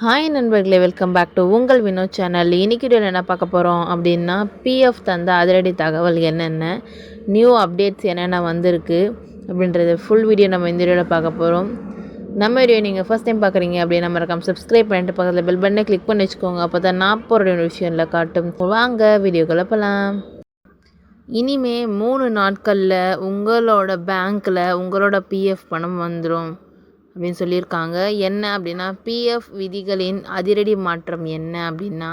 Hi நண்பர்களே, welcome back to உங்கள் Vinod channel. இன்றைக்கி வீடியோவில் என்ன பார்க்க போகிறோம் அப்படின்னா, பிஎஃப் தந்த அதிரடி தகவல் என்னென்ன, நியூ அப்டேட்ஸ் என்னென்ன வந்திருக்கு அப்படின்றது ஃபுல் வீடியோ நம்ம இந்த வீடியோவில் பார்க்க போகிறோம். நம்ம வீடியோ நீங்கள் ஃபஸ்ட் டைம் பார்க்குறீங்க அப்படின்னா மறக்காம சப்ஸ்கிரைப் பண்ணிட்டு பக்கத்தில் பெல் பட்டனை கிளிக் பண்ணி வச்சுக்கோங்க. அப்போ தான் நான் போகிற விஷயம்ல காட்டும். வாங்க வீடியோக்குள்ளே போகலாம். இனிமே 3 நாட்களில் உங்களோட பேங்க்கில் உங்களோட பிஎஃப் பணம் வந்துடும் அப்படின்னு சொல்லியிருக்காங்க. என்ன அப்படின்னா, பிஎஃப் விதிகளின் அதிரடி மாற்றம் என்ன அப்படின்னா,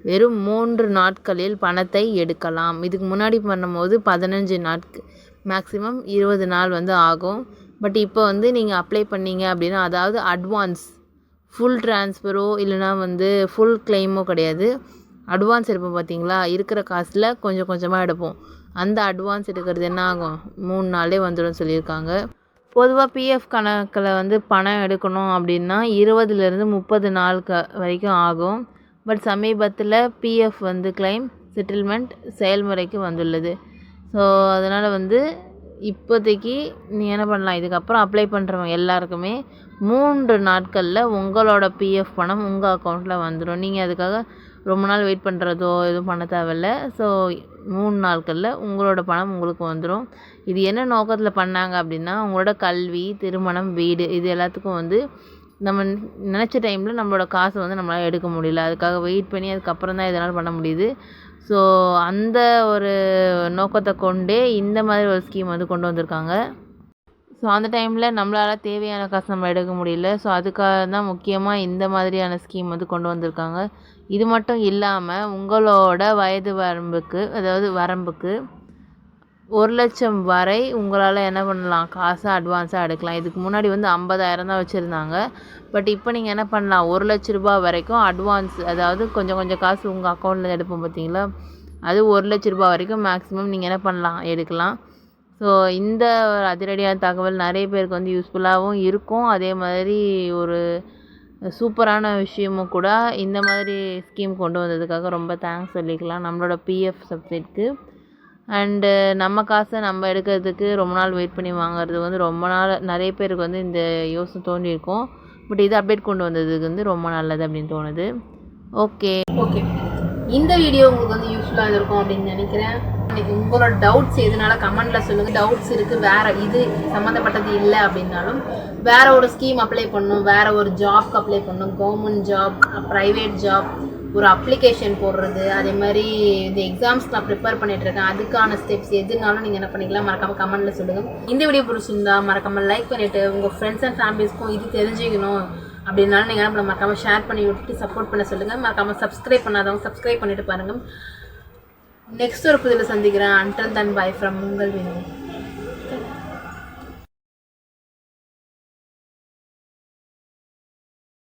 வெறும் 3 நாட்களில் பணத்தை எடுக்கலாம். இதுக்கு முன்னாடி பண்ணும்போது 15 நாட்கள், மேக்ஸிமம் 20 நாள் ஆகும். பட் இப்போ நீங்கள் அப்ளை பண்ணீங்க அப்படின்னா, அதாவது அட்வான்ஸ் ஃபுல் ட்ரான்ஸ்ஃபரோ இல்லைனா ஃபுல் கிளைமோ கிடையாது. அட்வான்ஸ் எடுப்போம் பார்த்தீங்களா, இருக்கிற காசில் கொஞ்சம் கொஞ்சமாக எடுப்போம். அந்த அட்வான்ஸ் எடுக்கிறது என்ன ஆகும், 3 நாளே வந்துடும் சொல்லியிருக்காங்க. பொதுவாக பிஎஃப் கணக்கில் பணம் எடுக்கணும் அப்படின்னா 20லேருந்து 30 நாள் வரைக்கும் ஆகும். பட் சமீபத்தில் பிஎஃப் கிளைம் செட்டில்மெண்ட் செயல்முறைக்கு வந்துள்ளது. ஸோ அதனால் இப்போதைக்கு நீ என்ன பண்ணலாம், இதுக்கப்புறம் அப்ளை பண்ணுறவங்க எல்லாருக்குமே 3 நாட்களில் உங்களோட பிஎஃப் பணம் உங்கள் அக்கௌண்ட்டில் வந்துடும். நீங்கள் அதுக்காக ரொம்ப நாள் வெயிட் பண்ணுறதோ எதுவும் பண்ண தேவையில்ல. ஸோ 3 நாட்களில் உங்களோட பணம் உங்களுக்கு வந்துடும். இது என்ன நோக்கத்தில் பண்ணாங்க அப்படின்னா, உங்களோட கல்வி, திருமணம், வீடு இது எல்லாத்துக்கும் நம்ம நினச்ச டைமில் நம்மளோட காசை நம்மளால் எடுக்க முடியல. அதுக்காக வெயிட் பண்ணி அதுக்கப்புறம் தான் இதனால் பண்ண முடியுது. ஸோ அந்த ஒரு நோக்கத்தை கொண்டே இந்த மாதிரி ஒரு ஸ்கீம் கொண்டு வந்திருக்காங்க. ஸோ அந்த டைமில் நம்மளால் தேவையான காசு நம்ம எடுக்க முடியல. ஸோ அதுக்காக தான் முக்கியமாக இந்த மாதிரியான ஸ்கீம் கொண்டு வந்திருக்காங்க. இது மட்டும் இல்லாமல் உங்களோட வயது வரம்புக்கு, அதாவது வரம்புக்கு 1 லட்சம் வரை உங்களால் என்ன பண்ணலாம், காசை அட்வான்ஸாக எடுக்கலாம். இதுக்கு முன்னாடி 50,000 தான் வச்சுருந்தாங்க. பட் இப்போ நீங்கள் என்ன பண்ணலாம், 1 லட்ச ரூபா வரைக்கும் அட்வான்ஸ், அதாவது கொஞ்சம் கொஞ்சம் காசு உங்கள் அக்கௌண்ட்டில் எடுப்போம் பார்த்தீங்களா, அது 1 லட்ச ரூபா வரைக்கும் மேக்ஸிமம் நீங்கள் என்ன பண்ணலாம், எடுக்கலாம். ஸோ இந்த ஒரு அதிரடியான தகவல் நிறைய பேருக்கு யூஸ்ஃபுல்லாகவும் இருக்கும். அதே மாதிரி ஒரு சூப்பரான விஷயமும் கூட. இந்த மாதிரி ஸ்கீம் கொண்டு வந்ததுக்காக ரொம்ப தேங்க்ஸ் சொல்லிக்கலாம் நம்மளோட பிஎஃப் சப்ஜெக்ட்க்கு. அண்டு நம்ம காசை நம்ம எடுக்கிறதுக்கு ரொம்ப நாள் வெயிட் பண்ணி வாங்குறது ரொம்ப நாள் நிறைய பேருக்கு இந்த யோசனை தோண்டியிருக்கும். பட் இது அப்டேட் கொண்டு வந்ததுக்கு ரொம்ப நல்லது அப்படின்னு தோணுது. ஓகே, இந்த வீடியோ உங்களுக்கு யூஸ்ஃபுல்லாக இருக்கும் அப்படின்னு நினைக்கிறேன். உங்களோட டவுட்ஸ் எதுனால கமெண்டில் சொல்லுங்கள். டவுட்ஸ் இருக்குது, வேறு இது சம்மந்தப்பட்டது இல்லை அப்படின்னாலும், வேறு ஒரு ஸ்கீம் அப்ளை பண்ணணும், வேறு ஒரு ஜாப்க்கு அப்ளை பண்ணணும், கவர்மெண்ட் ஜாப், ப்ரைவேட் ஜாப், ஒரு அப்ளிகேஷன் போடுறது, அதே மாதிரி இந்த எக்ஸாம்ஸ்க்கு நான் ப்ரிப்பேர் பண்ணிகிட்ருக்கேன், அதுக்கான ஸ்டெப்ஸ் எதுனாலும் நீங்கள் என்ன பண்ணிக்கலாம், மறக்காமல் கமெண்ட்டில் சொல்லுங்கள். இந்த வீடியோ பிடிச்சிருந்தா மறக்காமல் லைக் பண்ணிவிட்டு உங்கள் ஃப்ரெண்ட்ஸ் அண்ட் ஃபேமிலிஸ்க்கும் இது தெரிஞ்சுக்கணும் அப்படின்னாலும் நீங்கள் நம்மளை மறக்காமல் ஷேர் பண்ணி விட்டுட்டு சப்போர்ட் பண்ண சொல்லுங்கள். மறக்காமல் சப்ஸ்கிரைப் பண்ணாதவங்க சப்ஸ்கிரைப் பண்ணிவிட்டு பாருங்கள். நெக்ஸ்ட் ஒரு புதியில் சந்திக்கிறேன். அன்டில் தென் பை ஃப்ரம் உங்கள் வினோத்.